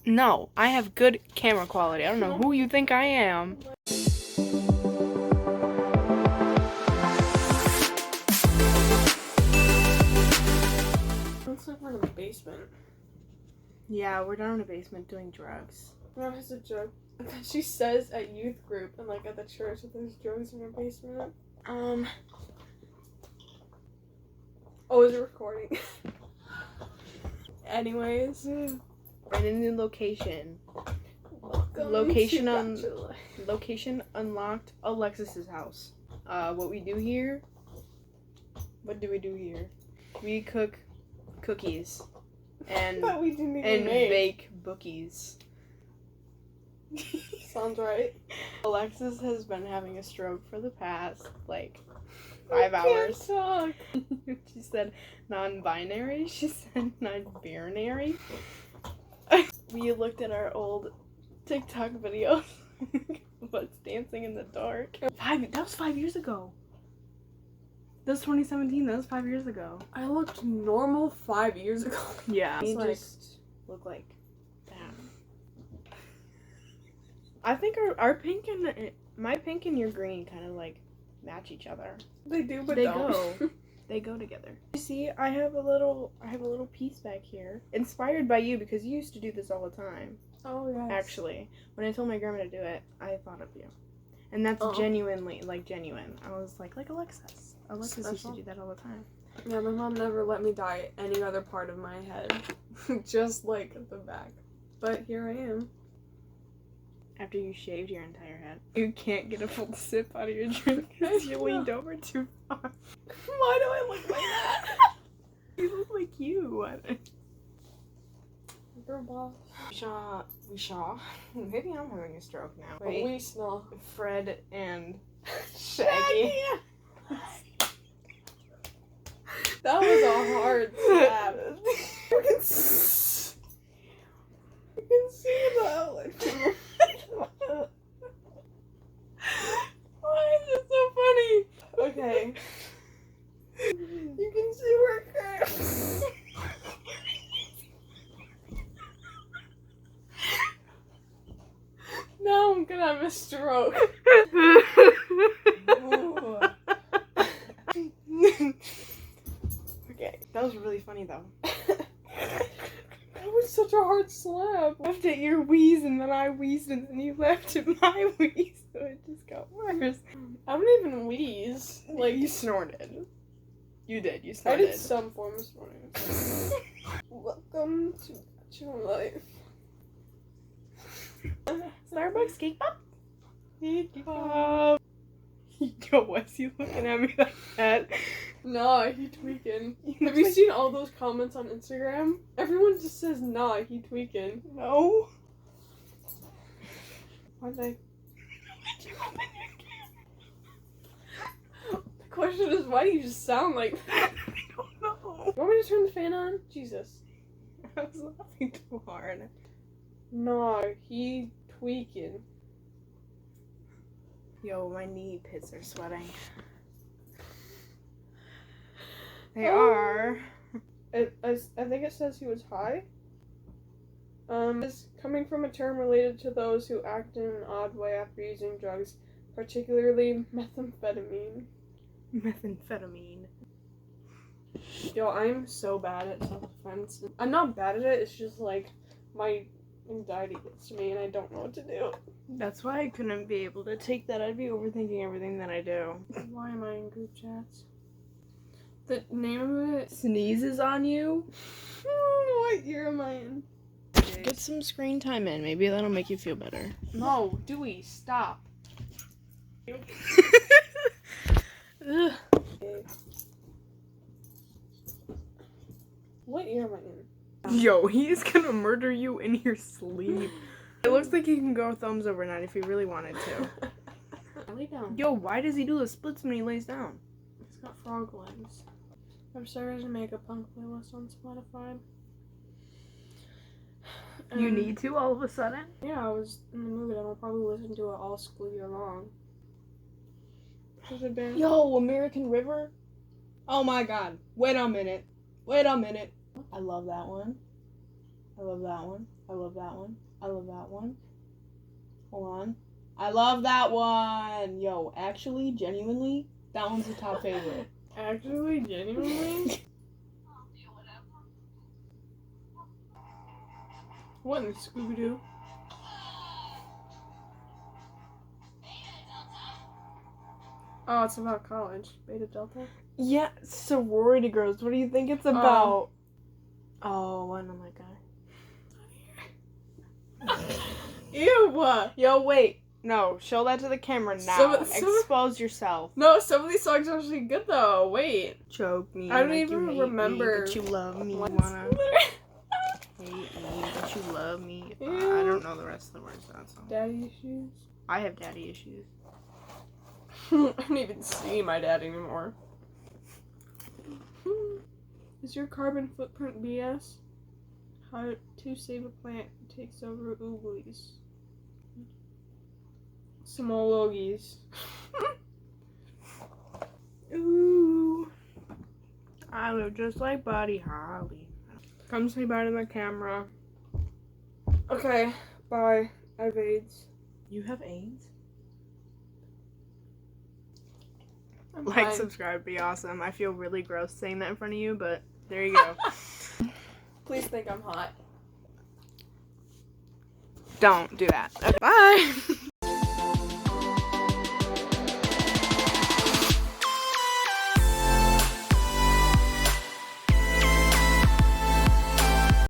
No, I have good camera quality. I don't know who you think I am. Looks like we're in the basement. Yeah, we're down in the basement doing drugs. Mom has a joke. She says at youth group and like at the church that there's drugs in her basement. Oh, is it recording? Anyways. And in the location. Welcome Location to on Bachelor. location unlocked. Alexis's house. What we do here? What do we do here? We cook cookies and That we didn't even make. bake bookies. Sounds right. Alexis has been having a stroke for the past 5 hours. Talk. She said non-binary. She said non-binary. We looked at our old TikTok videos. What's dancing in the dark? That was 5 years ago. That was 2017. That was 5 years ago. I looked normal 5 years ago. Yeah. It's You like- just look like that. I think our pink and my pink and your green kind of match each other. They do, but They don't. go. They go together. You see, I have a little piece back here, inspired by you because you used to do this all the time. Oh yeah. Actually, when I told my grandma to do it, I thought of you, and that's genuinely genuine. I was like Alexis. Alexis used to do that all the time. Yeah, my mom never let me dye any other part of my head, just like the back. But here I am. After you shaved your entire head, you can't get a full sip out of your drink because you leaned over too far. Why do I look like that? You look like you. Girl boss. We saw. Maybe I'm having a stroke now. But we smell. Fred and Shaggy. That was a hard slap. You can see the outline. Why is it so funny? Okay. You can see where it curves. Now I'm gonna have a stroke. Okay, that was really funny though. That was such a hard slap. You laughed at your wheeze and then I wheezed and then you laughed at my wheeze, so it just got worse. I don't even wheeze. Like, you snorted. You did, you I snorted. did some form of snorting. Welcome to Bachelor Life. Starbucks cake pop? Cake pop. Yo, why is he looking at me like that? Nah, he tweaking. Have you seen all those comments on Instagram? Everyone just says, nah, he tweaking. No. Why'd I? Why'd you open your The question is, why do you just sound like that? I don't know. You want me to turn the fan on? Jesus. I was laughing too hard. Nah, he tweaking. Yo, my knee pits are sweating. They are. I think it says he was high. Is coming from a term related to those who act in an odd way after using drugs, particularly methamphetamine. Methamphetamine. Yo, I'm so bad at self-defense. I'm not bad at it, it's just like my anxiety gets to me and I don't know what to do. That's why I couldn't be able to take that. I'd be overthinking everything that I do. Why am I in group chats? The name of it? Sneezes on you? What year am I in? Get some screen time in. Maybe that'll make you feel better. No, Dewey, stop. Ugh. What year am I in? Yo, he is gonna murder you in your sleep. It looks like he can go thumbs over 9 if he really wanted to. Lay down. Yo, why does he do the splits when he lays down? It's got frog legs. I'm starting to make a punk playlist on Spotify. You need to all of a sudden? Yeah, I was in the mood and I'll probably listen to it all school year long. Has it been? Yo, American River? Oh my god. Wait a minute. I love that one. I I love that one. I love that one. Hold on. I love that one. Yo, actually, genuinely, that one's the top favorite. Actually, genuinely? What in Scooby-Doo? Oh, it's about college. Beta Delta? Yeah, sorority girls. What do you think it's about? Oh, I know that guy. Ew! Yo, wait. No, show that to the camera now. Expose yourself. No, some of these songs are actually good though. Wait. Choke me. I don't like even you hate remember. Me, but you love me. What? Wanna hate me, but you love me. I don't know the rest of the words to that song. Daddy issues? I have daddy issues. I don't even see my dad anymore. Is your carbon footprint BS? How to save a plant takes over ooglies. Smologies. Ooh. I look just like Buddy Holly. Come say bye to the camera. Okay, bye. I have AIDS. You have AIDS? I'm Like, fine. subscribe, be awesome. I feel really gross saying that in front of you, but there you go. Please think I'm hot. Don't do that. Okay, bye.